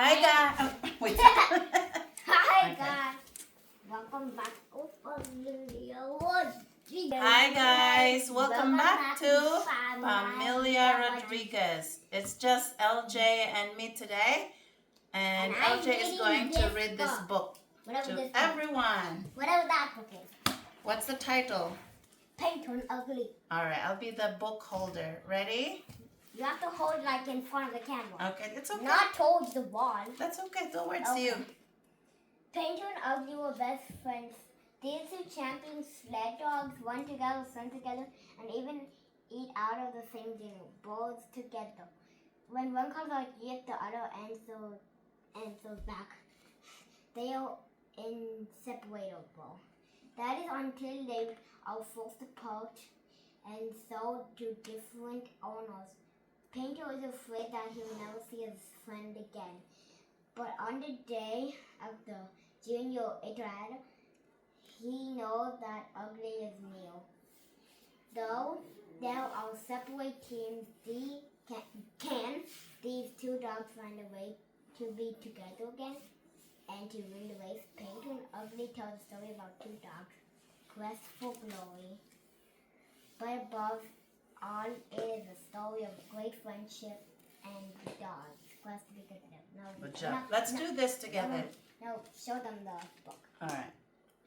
Hi guys. Wait. Hi Okay. guys. Welcome back to Familiar Hi guys. Welcome back to Familia Rodriguez. It's just LJ and me today. And I'm LJ is reading going to this read this book Whatever to this everyone. Whatever that book is. What's the title? Paint on Ugly. Alright, I'll be the book holder. Ready? You have to hold it like in front of the camera. Okay, it's okay. Not towards the wall. That's okay. Don't worry, it's Okay. you. Paint and Ugly were best friends. These two champion sled dogs run together, swim together, and even eat out of the same dinner bowls together. When one comes out, yet the other answers back. They are inseparable. That is until they are forced apart and sold to different owners. Painter is afraid that he will never see his friend again. But on the day of the junior iterad, he knows that Ugly is near. Though there are separate teams, can these two dogs find a way to be together again and to win the race? Painter and Ugly tells a story about two dogs, quest for glory. But above all, it is a story of great friendship and dogs. Quest to be together. Good job. Let's do this together. No, show them the book. Alright.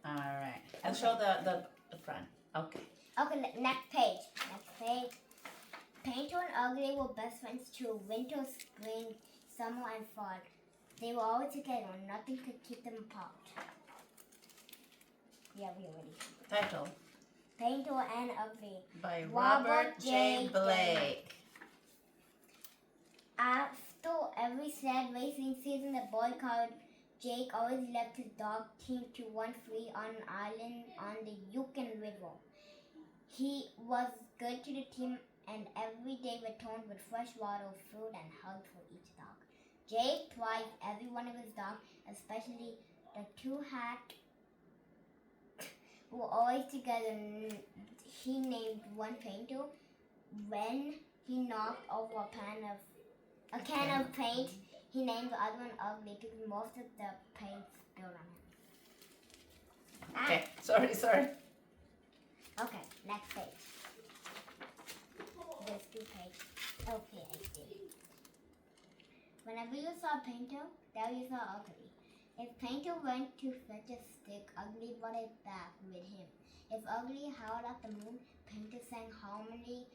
Alright. And show the front. Okay. Okay, next page. Next page. Painter and Ugly were best friends through winter, spring, summer, and fall. They were always together. Nothing could keep them apart. Yeah, we already. Title. Painter and Ugly. By Robert Robert J. J. Blake. After every sled racing season, the boy called Jake always left his dog team to run free on an island on the Yukon River. He was good to the team and every day returned with fresh water, food, and hugs for each dog. Jake prized every one of his dogs, especially the two hats who were always together. He named one Painter. When he knocked over a can of paint, he named the other one Ugly because most of the paint spilled on him. Okay. Sorry. Okay, next page. There's two pages. Okay, I see. Whenever you saw Painter, there you saw Ugly. If Painter went to fetch a stick, Ugly brought it back with him. If Ugly howled at the moon, Painter sang harmony.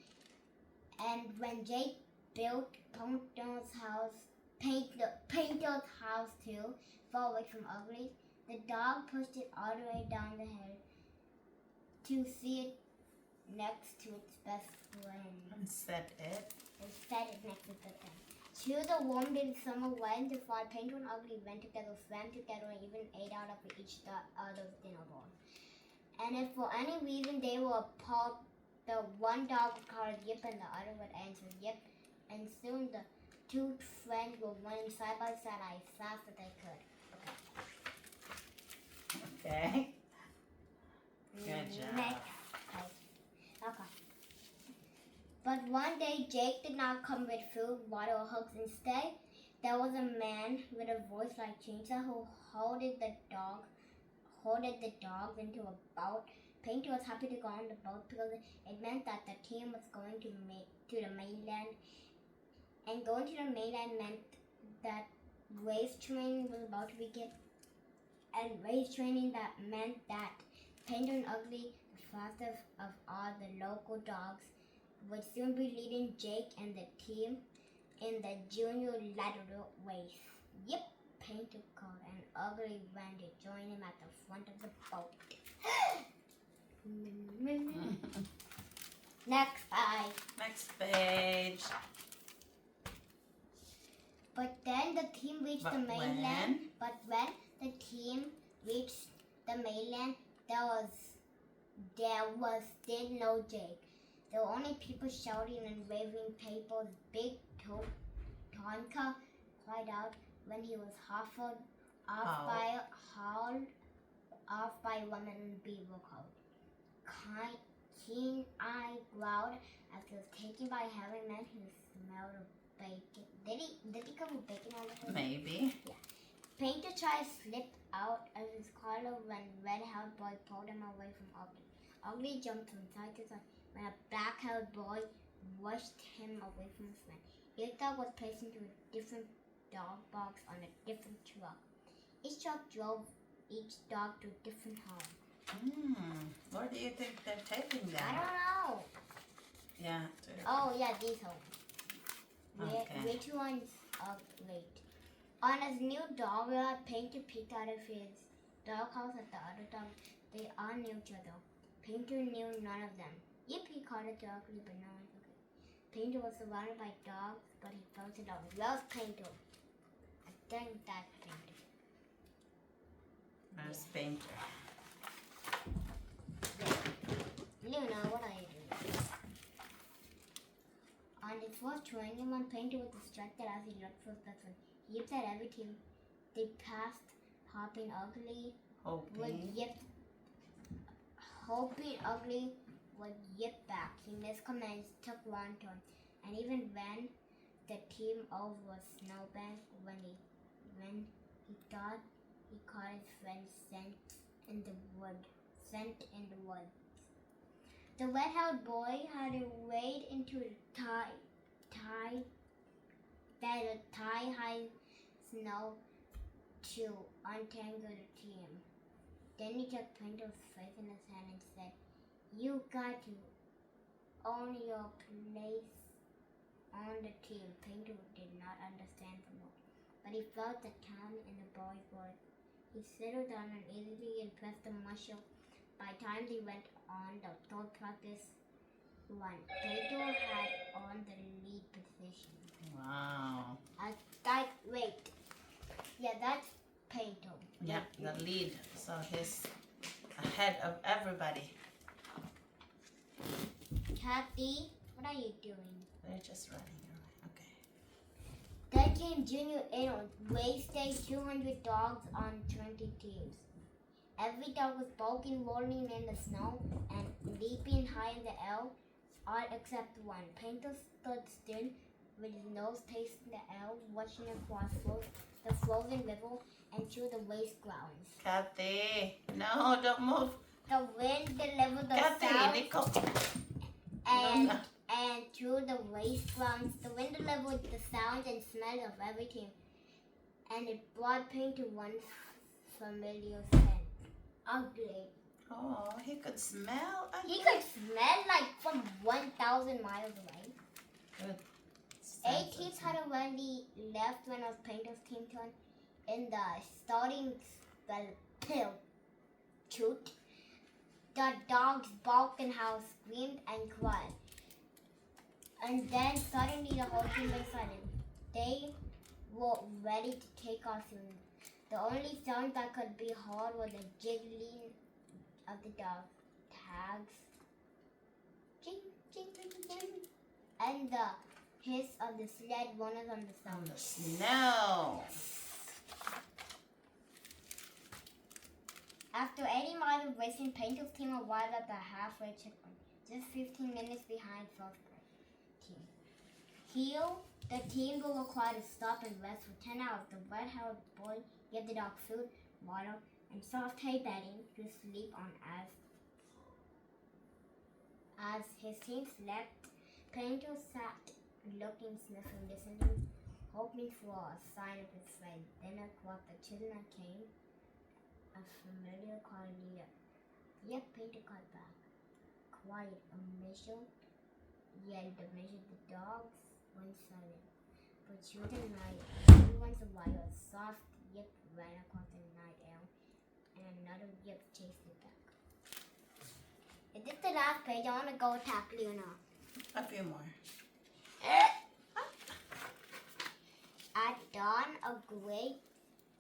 And when Jake built Painter's house too, far away from Ugly, the dog pushed it all the way down the hill to see it next to its best friend. And set it. And set it next to the friend. Through the warm day summer wind, the fall, Painter and Ugly went together, swam together, and even ate out of each other's dinner bowl. And if for any reason they were apart, the one dog would call it Yip and the other would answer Yip. And soon the two friends were running side by side as fast as they could. Okay. Good job. Next page. Okay. But one day Jake did not come with food, water, or hugs. Instead, there was a man with a voice like chainsaw who holded the dogs into a boat. Painter was happy to go on the boat because it meant that the team was going to the mainland. And going to the mainland meant that race training was about to begin. And race training that meant that Painter and Ugly, the fastest of all the local dogs, would soon be leading Jake and the team in the junior ladder race. Yep, Painter called and Ugly ran to join him at the front of the boat. Next page. Next page. But then the team reached the mainland. But when the team reached the mainland, there was still no Jake. There were only people shouting and waving papers. Big Tonka cried out when he was hauled off by women in beaver coat. Keen-eyed growled as he was taken by a hairy man who smelled of bacon. Did he come with bacon on the plate? Maybe. Painter tried to slip out of his collar when red-haired boy pulled him away from Ugly. Ugly jumped from side to side when a black-haired boy rushed him away from his friend. Each dog was placed into a different dog box on a different truck. Each truck drove each dog to a different home. Where do you think they're taking them? I don't know. Yeah. Oh, yeah, these homes. Okay. Which ones are great? On his new dog, Painter peeked out of his doghouse at the other dogs. They all knew each other. Painter knew none of them. Yip, he called it to Ugly, but no one could. Painter was surrounded by dogs, but he felt alone. Where's Painter? I think that's Painter. Where's Painter? Luna, what are you doing? On his first training, when Painter was distracted as he looked for his best friend. Yip said every team they passed, Hoping Ugly would yip. Hoping Ugly would yip back. He missed commands, took one turn, and even ran the team over a snowbank when he thought he caught his friend scent in the woods. The red-haired boy had to wade into the thigh-high snow to untangle the team. Then he took Painter's face in his hand and said, "You got to own your place on the team." Painter did not understand the move, but he felt the tone in the boy's voice. He settled down uneasily and pressed the muscle. By the time they went on the third practice run, Painter had on the lead position. Wow. Wait. Yeah, that's Painter. Yeah, the lead. So he's ahead of everybody. Kathy, what are you doing? They're just running around. Okay. Then came Junior Arnold, wasted 200 dogs on 20 teams. Every dog was bulking, rolling in the snow, and leaping high in the air, all except one. Painter stood still, with his nose tasting the air, watching across the frozen river and through the waste grounds. Kathy, no, don't move. The wind delivered the Kathy, sound, Nico. and through the waste grounds, the wind delivered the sound and smell of every team, and it brought Painter one familiar scent. Ugly. Oh, he could smell. He could smell like from 1,000 miles away. Good. 8 teams had already left when it was Painter's team turn. In the starting spell, shoot, the dogs barked and howled, screamed and cried. And then suddenly the whole team went silent. They were ready to take off soon. The only sound that could be heard was the jiggling of the dog tags, ching, ching, ching, ching, and the hiss of the sled runners on the On snow. the snow. After 80 miles of racing, Painter's team arrived at the halfway checkpoint, just 15 minutes behind first team. Here, the team were required to stop and rest for 10 hours. The red-haired boy gave the dog food, water, and soft hay bedding to sleep on as his team slept. Painter sat looking, sniffing, listening, hoping for a sign of his friend. Then across the children came a familiar call, Yep. Yep, Painter called back. Quiet, a measure yelled. The measure the dogs went silent. But through the night, everyone's a while, a soft yip ran across the night air, and another yip chased it back. Is this the last page? I want to go attack Luna. A few more. At dawn, a great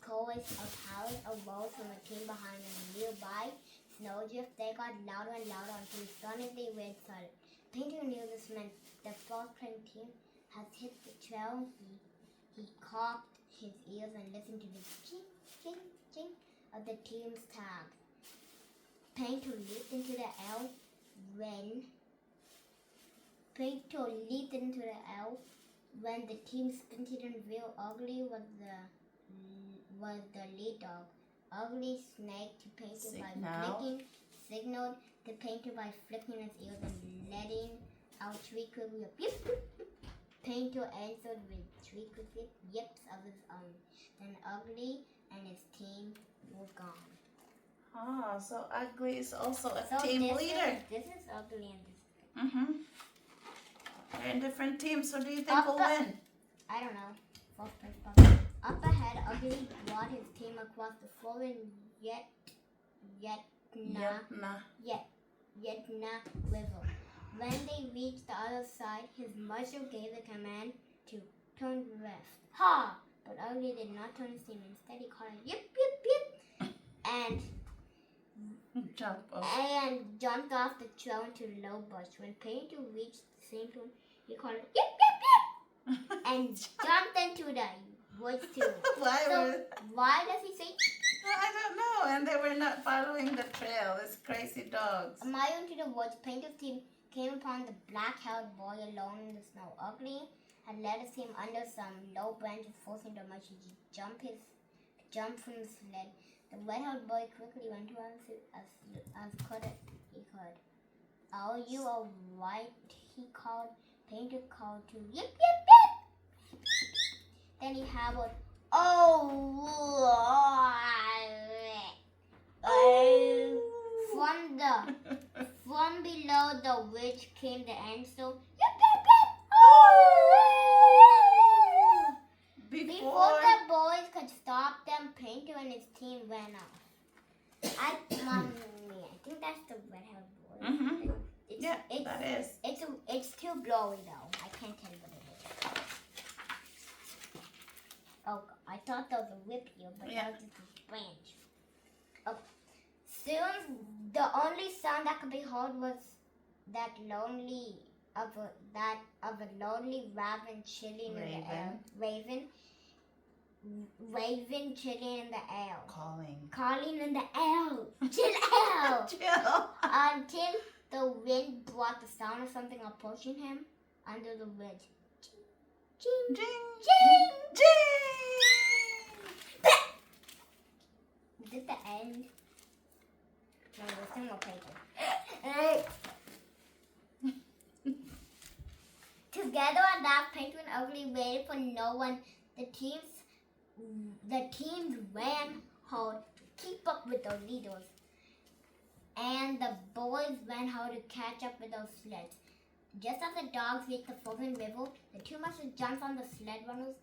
chorus of howls arose from a team behind them. Nearby snowdrifts, they got louder and louder until suddenly they went silent. Painter knew this meant the first playing team has hit the trail. He cocked his ears and listened to the ching, ching, ching of the team's tag. Painter leaped into the air when the team sprinted and real Ugly was the was the lead dog. Ugly snake to painter by Signal. flicking, signaled the painter by flicking his ears and letting out shriek with yip yip. Painter answered with shriek with yips of his own. Then Ugly and his team were gone. Oh, so Ugly is also a So team leader. This is Ugly and this. Mm-hmm. They're in different teams. Who do you think will win? I don't know. Fourth place. Up ahead, Ugly brought his team across the fallen Yetna River. When they reached the other side, his marshal gave the command to turn left. Ha! But Ugly did not turn his team. Instead, he called yip yip yip and jumped off the trail into a low bush. When Painter reached the same point, he called yip yip yip and jumped into the woods too. Why does he say? I don't know. And they were not following the trail. It's crazy dogs. A mile into the woods, Painter's team came upon the black-haired boy alone in the snow. Ugly had led his team under some low branches, forcing the marshal to jump from the sled. The red-haired boy quickly went to as he could. Are you all right? He called. Painter called to yip yip yip. Then he howled, From below the ridge came the answer, yip yip yip. Before the boys could stop them, Painter and his team ran off. I think that's the red-haired boy. Mm-hmm. That is. It's too blurry though. I can't tell what it is. Oh, I thought that was a whip here, but that was just a branch. Oh. Soon, the only sound that could be heard was that of a lonely raven chilling in the air. Raven chilling in the air. Calling in the air. Chill out. Chill. Until the wind brought the sound of something approaching him under the ridge. Ching, Jing, ching, jing. Is it the end? No, there's still more pages. Together at that, Painter and Ugly waited for no one. The teams ran hard to keep up with their leaders, and the boys ran hard to catch up with those sleds. Just as the dogs reached the frozen river, the two masters jumped on the sled runners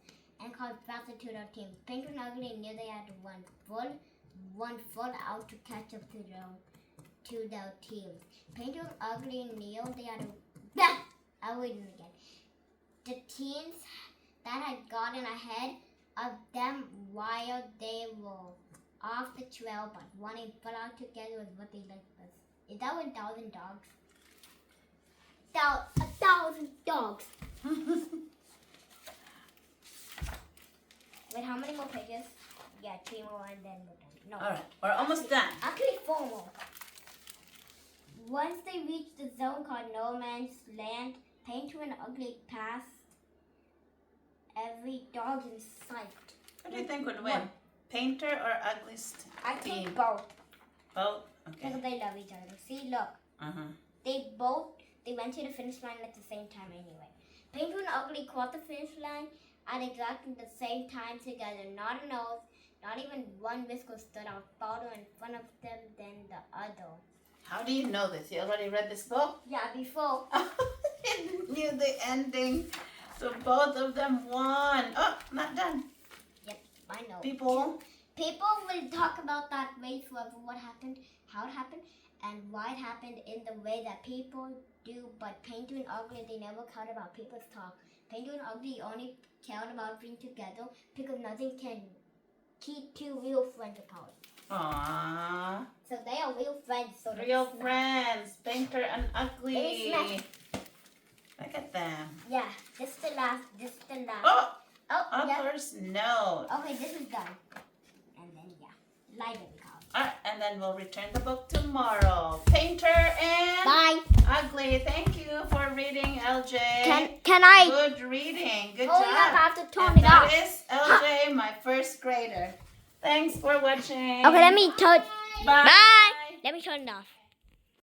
and called faster to their team. Painter and Ugly knew they had to run full out to catch up to their team. Painter and Ugly knew they had to. I'll read it again. The teams that had gotten ahead of them while they were off the trail, but running full out together was what they liked best. Is that 1,000 dogs? 1,000 dogs. Wait, how many more pages? Yeah, 3 more and then we're done. No. All right, we're almost done. Actually, 4 more. Once they reached the zone called No Man's Land, Painter and Ugly passed every dog in sight. What do you think would win? Painter or Ugly's team? I think both. Both? Okay. Because they love each other. See, look. They went to the finish line at the same time anyway. Painter and Ugly crossed the finish line at exactly the same time together. Not a nose, not even one whisker stood out farther in front of them than the other. How do you know this? You already read this book? Yeah, before. You knew the ending. So both of them won. Oh, not done. Yep, I know. People will talk about that race forever, what happened, how it happened, and why it happened in the way that people do. But Painter and Ugly, they never cared about people's talk. Painter and Ugly only cared about being together because nothing can keep two real friends apart. Aww. So they are real friends. So Real friends. Painter and Ugly. They Look at them. Yeah, this is the last. Oh! Oh, yeah. Author's note. Okay, this is done. And then, yeah. Library card. And then we'll return the book tomorrow. Painter and Bye. Ugly. Thank you for reading, LJ. Can I? Good reading. Good Oh, job. yeah, I have to turn And it that off. is LJ, my first grader. Thanks for watching. Okay, let me turn. Bye. Bye. Let me turn it off.